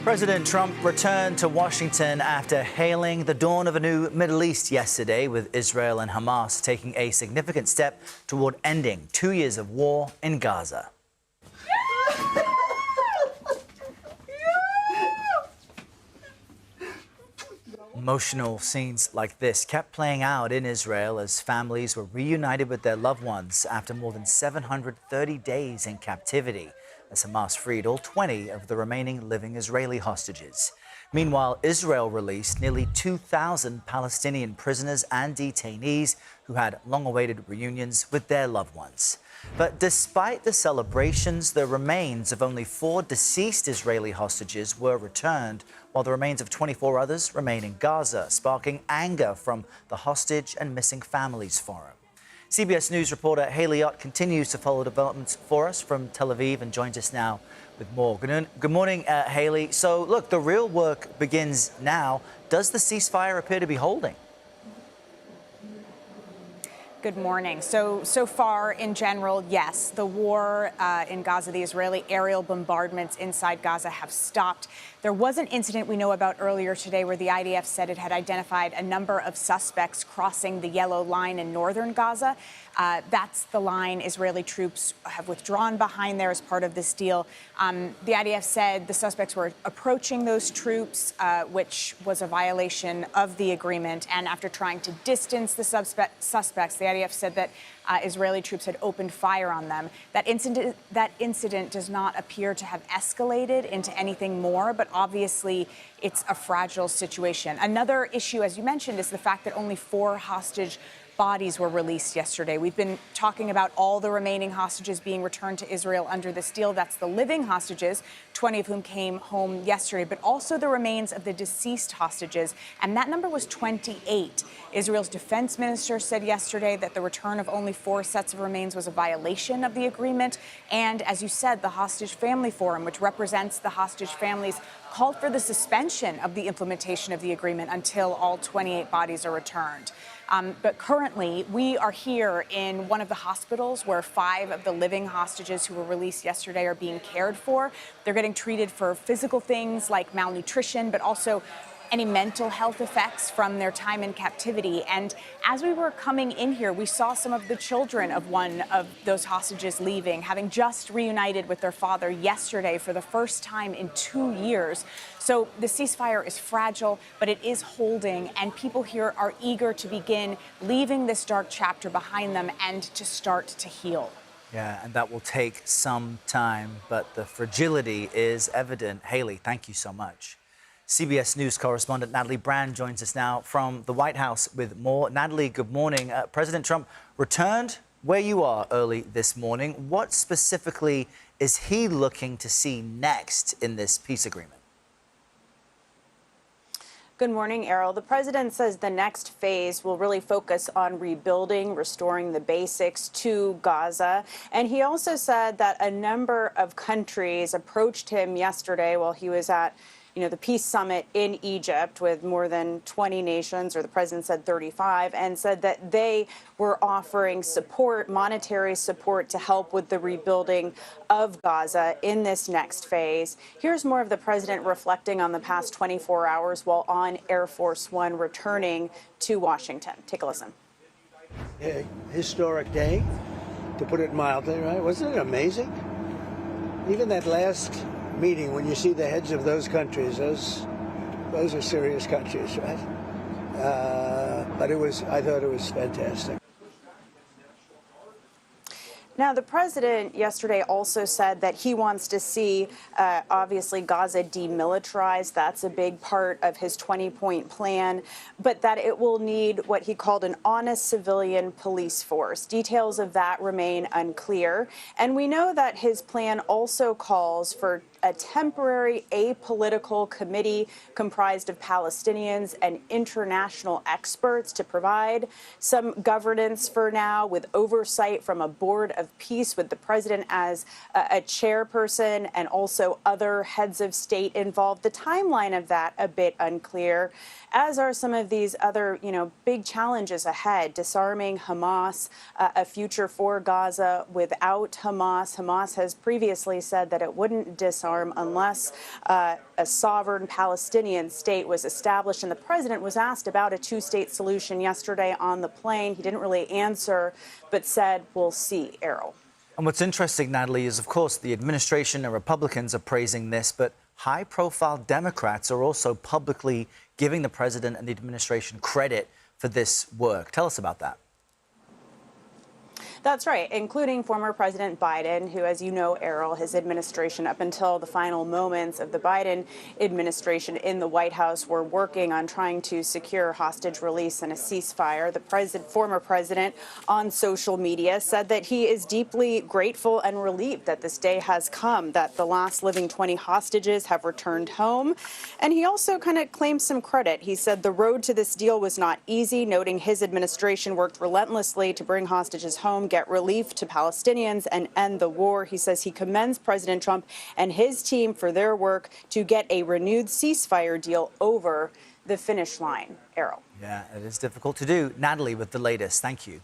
President Trump returned to Washington after hailing the dawn of a new Middle East yesterday, with Israel and Hamas taking a significant step toward ending 2 years of war in Gaza. Emotional scenes like this kept playing out in Israel as families were reunited with their loved ones after more than 730 days in captivity, as Hamas freed all 20 of the remaining living Israeli hostages. Meanwhile, Israel released nearly 2,000 Palestinian prisoners and detainees who had long-awaited reunions with their loved ones. But despite the celebrations, the remains of only 4 deceased Israeli hostages were returned, while the remains of 24 others remain in Gaza, sparking anger from the Hostage and Missing Families Forum. CBS News reporter Haley Ott continues to follow developments for us from Tel Aviv and joins us now with more. Good morning, Haley. So, look, the real work begins now. Does the ceasefire appear to be holding? Good morning. So far, in general, yes, the war in Gaza, the Israeli aerial bombardments inside Gaza have stopped. There was an incident we know about earlier today where the IDF said it had identified a number of suspects crossing the yellow line in northern Gaza. That's the line Israeli troops have withdrawn behind there as part of this deal. The IDF said the suspects were approaching those troops, which was a violation of the agreement. And after trying to distance the suspects, the IDF said that Israeli troops had opened fire on them. That incident does not appear to have escalated into anything more, but obviously it's a fragile situation. Another issue, as you mentioned, is the fact that only 4 hostage bodies were released yesterday. We've been talking about all the remaining hostages being returned to Israel under this deal. That's the living hostages, 20 of whom came home yesterday, but also the remains of the deceased hostages. And that number was 28. Israel's defense minister said yesterday that the return of only 4 sets of remains was a violation of the agreement. And as you said, the Hostage Family Forum, which represents the hostage families, called for the suspension of the implementation of the agreement until all 28 bodies are returned. But currently, we are here in one of the hospitals where 5 of the living hostages who were released yesterday are being cared for. They're getting treated for physical things like malnutrition, but also any mental health effects from their time in captivity. And as we were coming in here, we saw some of the children of one of those hostages leaving, having just reunited with their father yesterday for the first time in 2 years. So the ceasefire is fragile, but it is holding, and people here are eager to begin leaving this dark chapter behind them and to start to heal. Yeah, and that will take some time, but the fragility is evident. Haley, thank you so much. CBS News correspondent Natalie joins us now from the White House with more. Natalie, good morning. President Trump returned where you are early this morning. What specifically is he looking to see next in this peace agreement? Good morning, Errol. The president says the next phase will really focus on rebuilding, restoring the basics to Gaza. And he also said that a number of countries approached him yesterday while he was at the peace summit in Egypt with more than 20 nations, or the president said 35, and said that they were offering support, monetary support, to help with the rebuilding of Gaza in this next phase. Here's more of the president reflecting on the past 24 hours while on Air Force One returning to Washington. Take a listen. A historic day, to put it mildly, right? Wasn't it amazing? Even that last meeting, when you see the heads of those countries, those are serious countries, right? But I thought it was fantastic. Now, the president yesterday also said that he wants to see, obviously, Gaza demilitarized. That's a big part of his 20-point plan, but that it will need what he called an honest civilian police force. Details of that remain unclear. And we know that his plan also calls for a temporary apolitical committee comprised of Palestinians and international experts to provide some governance for now, with oversight from a board of peace with the president as a chairperson and also other heads of state involved. The timeline of that a bit unclear, as are some of these other, big challenges ahead. Disarming Hamas, a future for Gaza without Hamas. Hamas has previously said that it wouldn't disarm alarm unless a sovereign Palestinian state was established. And the president was asked about a two-state solution yesterday on the plane. He didn't really answer, but said, we'll see, Errol. And what's interesting, Natalie, is, of course, the administration and Republicans are praising this, but high-profile Democrats are also publicly giving the president and the administration credit for this work. Tell us about that. That's right, including former President Biden, who, as you know, Errol, his administration, up until the final moments of the Biden administration in the White House, were working on trying to secure hostage release and a ceasefire. The former president, on social media, said that he is deeply grateful and relieved that this day has come, that the last living 20 hostages have returned home. And he also kind of claimed some credit. He said the road to this deal was not easy, noting his administration worked relentlessly to bring hostages home, get relief to Palestinians, and end the war. He says he commends President Trump and his team for their work to get a renewed ceasefire deal over the finish line. Errol. Yeah, it is difficult to do. Natalie with the latest. Thank you.